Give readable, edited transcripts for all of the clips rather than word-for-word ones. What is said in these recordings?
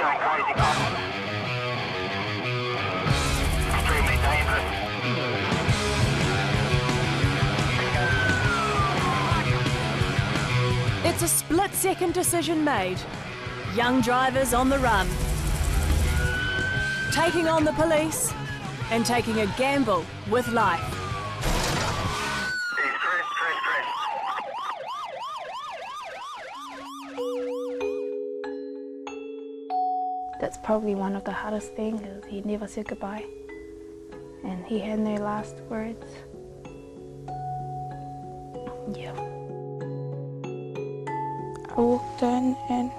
going crazy, guys. Extremely dangerous. It's a split-second decision made. Young drivers on the run. Taking on the police and taking a gamble with life. That's probably one of the hardest things, is he never said goodbye. And he had no last words. Yeah. I walked in and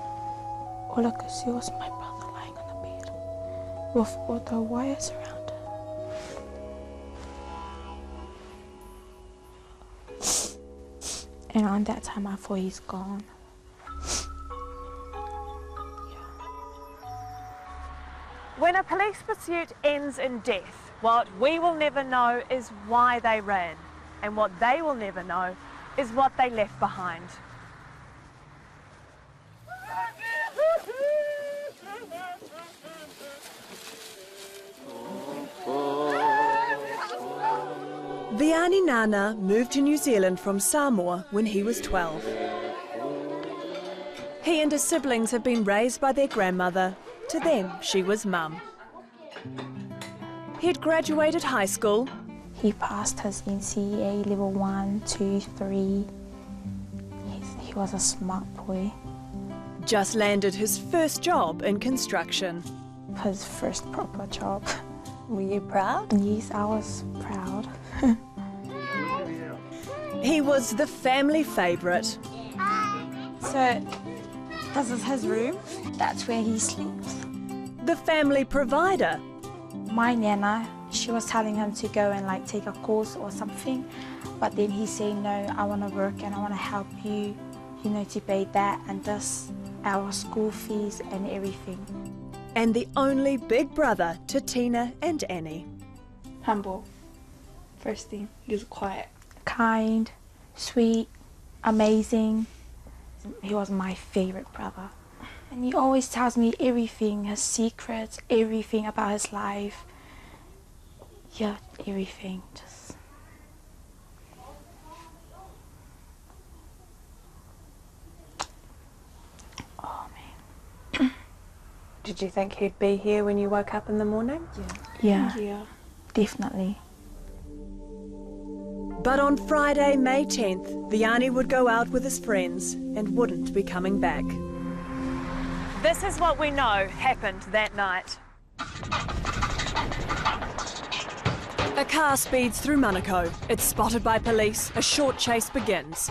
all I could see was my brother lying on the bed with all the wires around him. And on that time I thought he's gone. When a police pursuit ends in death, what we will never know is why they ran, and what they will never know is what they left behind. Viani Nana moved to New Zealand from Samoa when he was 12. He and his siblings have been raised by their grandmother. To them, she was mum. He'd graduated high school. He passed his NCEA level 1, 2, 3. He was a smart boy. Just landed his first job in construction. His first proper job. Were you proud? Yes, I was proud. He was the family favourite. So, this is his room. That's where he sleeps. The family provider. My nana, she was telling him to go and like take a course or something, but then he said, no, I want to work and I want to help you, you know, to pay that and this, our school fees and everything. And the only big brother to Tina and Annie. Humble. First thing, he was quiet. Kind, sweet, amazing. He was my favorite brother. And he always tells me everything, his secrets, everything about his life. Yeah, everything, just... Oh, man. Did you think he'd be here when you woke up in the morning? Yeah, definitely. But on Friday, May 10th, Viani would go out with his friends and wouldn't be coming back. This is what we know happened that night. A car speeds through Manukau. It's spotted by police. A short chase begins.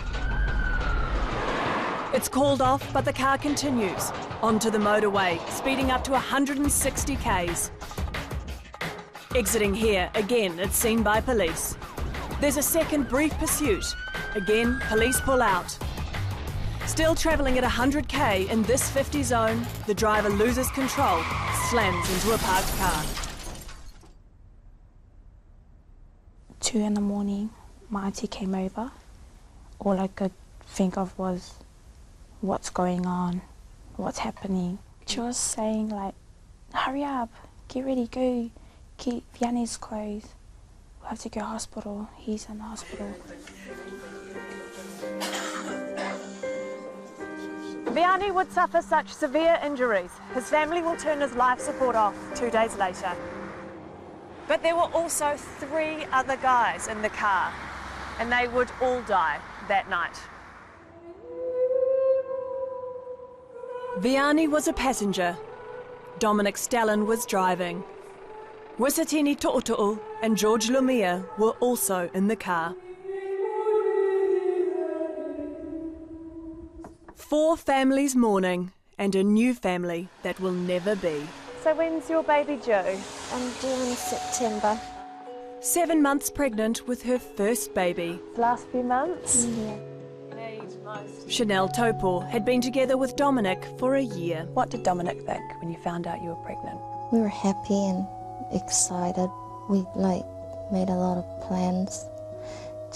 It's called off, but the car continues onto the motorway, speeding up to 160 k's. Exiting here, again, it's seen by police. There's a second brief pursuit. Again, police pull out. Still travelling at 100k in this 50 zone, the driver loses control, slams into a parked car. 2 in the morning, my auntie came over. All I could think of was, what's going on? What's happening? She was saying like, hurry up, get ready, go, get Viani's clothes. We have to go to hospital, he's in the hospital. Viani would suffer such severe injuries, his family will turn his life support off 2 days later. But there were also 3 other guys in the car, and they would all die that night. Viani was a passenger. Dominic Stalin was driving. Wisatini To'oto'o and George Lumia were also in the car. 4 families mourning, and a new family that will never be. So when's your baby due? I'm due in September. 7 months pregnant with her first baby. Last few months? Yeah. Chanel Topo had been together with Dominic for a year. What did Dominic think when you found out you were pregnant? We were happy and excited. We made a lot of plans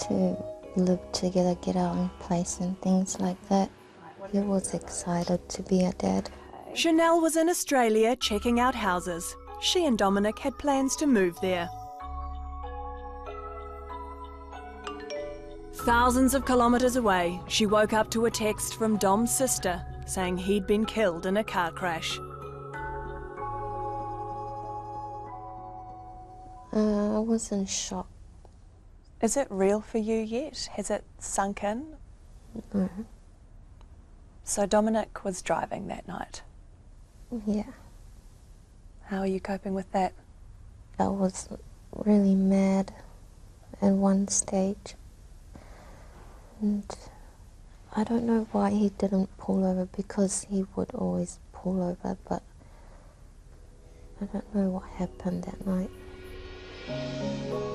to live together, get our own place and things like that. He was excited to be a dad. Chanel was in Australia checking out houses. She and Dominic had plans to move there. Thousands of kilometres away, she woke up to a text from Dom's sister saying he'd been killed in a car crash. I was in shock. Is it real for you yet? Has it sunk in? Mm-hmm. So Dominic was driving that night. Yeah, How are you coping with that? I was really mad at one stage. And I don't know why he didn't pull over, because he would always pull over, but I don't know what happened that night.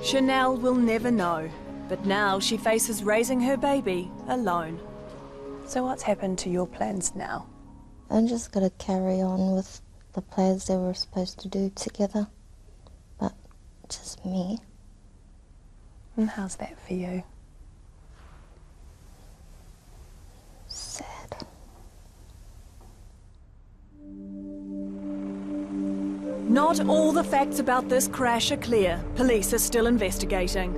Chanel will never know, but now she faces raising her baby alone. So what's happened to your plans now? I'm just gonna carry on with the plans that we're supposed to do together, but just me. And how's that for you? Sad. Not all the facts about this crash are clear. Police are still investigating.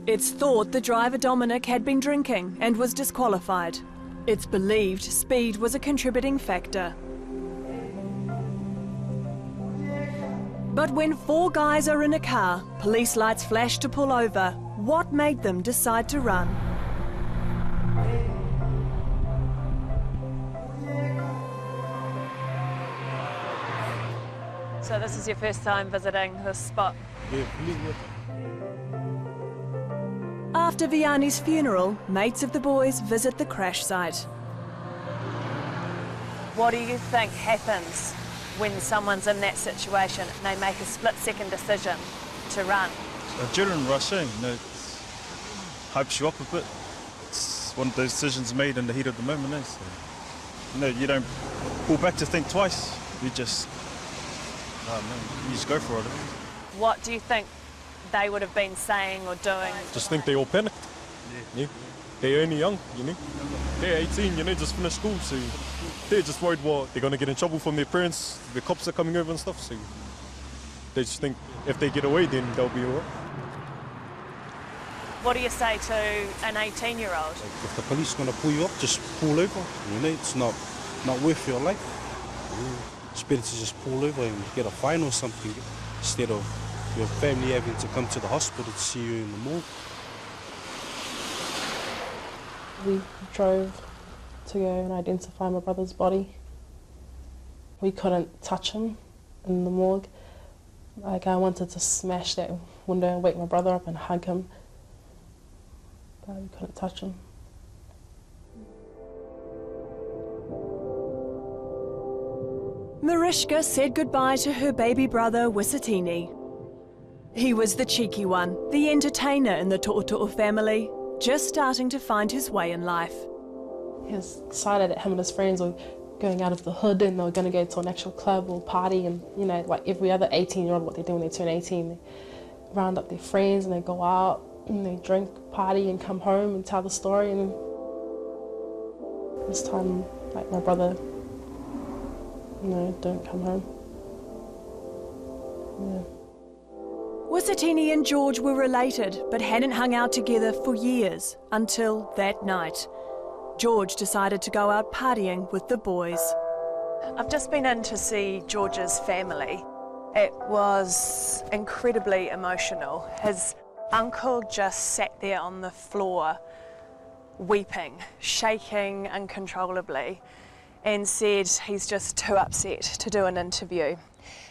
It's thought the driver Dominic had been drinking and was disqualified. It's believed speed was a contributing factor. But when 4 guys are in a car, police lights flash to pull over. What made them decide to run? So this is your first time visiting this spot? After Vianney's funeral, mates of the boys visit the crash site. What do you think happens when someone's in that situation and they make a split-second decision to run? Adrenaline rush, eh? It hypes you up a bit. It's one of those decisions made in the heat of the moment, eh? So, you don't pull back to think twice. You just go for it. What do you think they would have been saying or doing? Just think they all panicked. Yeah. They're only young, They're 18, just finished school, so they're just worried they're going to get in trouble from their parents. The cops are coming over and stuff, so they just think if they get away, then they'll be all right. What do you say to an 18-year-old? If the police are going to pull you up, just pull over. It's not worth your life. It's better to just pull over and get a fine or something instead of your family having to come to the hospital to see you in the morgue. We drove to go and identify my brother's body. We couldn't touch him in the morgue. I wanted to smash that window and wake my brother up and hug him, but we couldn't touch him. Mariska said goodbye to her baby brother Wisatini. He was the cheeky one, the entertainer in the To'oto'o family, just starting to find his way in life. He was excited that him and his friends were going out of the hood and they were going to go to an actual club or party, and like every other 18-year-old, what they do when they turn 18, they round up their friends and they go out and they drink, party and come home and tell the story. And this time, like, my brother, don't come home. Yeah. Wisatini and George were related, but hadn't hung out together for years, until that night. George decided to go out partying with the boys. I've just been in to see George's family. It was incredibly emotional. His uncle just sat there on the floor, weeping, shaking uncontrollably, and said he's just too upset to do an interview.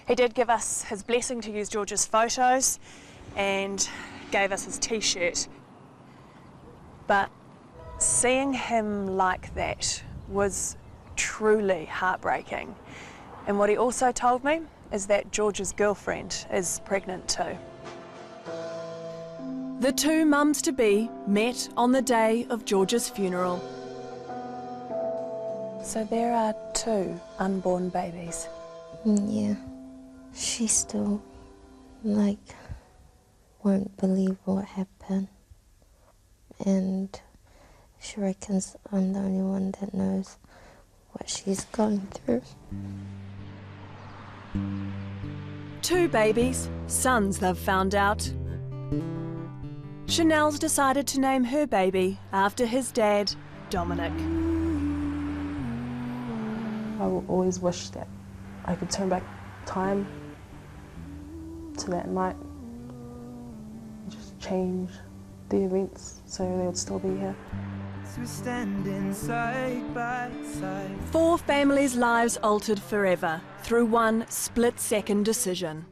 He did give us his blessing to use George's photos and gave us his t-shirt. But seeing him like that was truly heartbreaking. And what he also told me is that George's girlfriend is pregnant too. The two mums-to-be met on the day of George's funeral. So there are 2 unborn babies. Yeah. She still, won't believe what happened. And she reckons I'm the only one that knows what what she's going through. 2 babies, sons they've found out. Chanel's decided to name her baby after his dad, Dominic. I will always wish that I could turn back time to that night and just change the events so they would still be here. We're standing side by side. 4 families' lives altered forever through one split-second decision.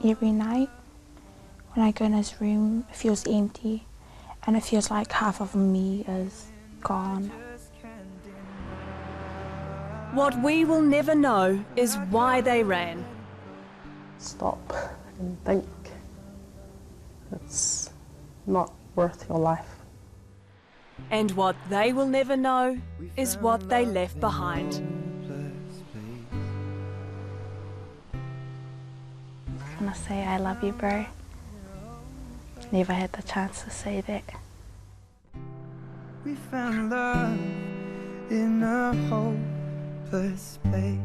Every night when I go in his room, it feels empty and it feels like half of me is gone. What we will never know is why they ran. Stop and think. It's not worth your life. And what they will never know is what they left behind. I want to say I love you, bro. Never had the chance to say that. We found love in a hopeless place.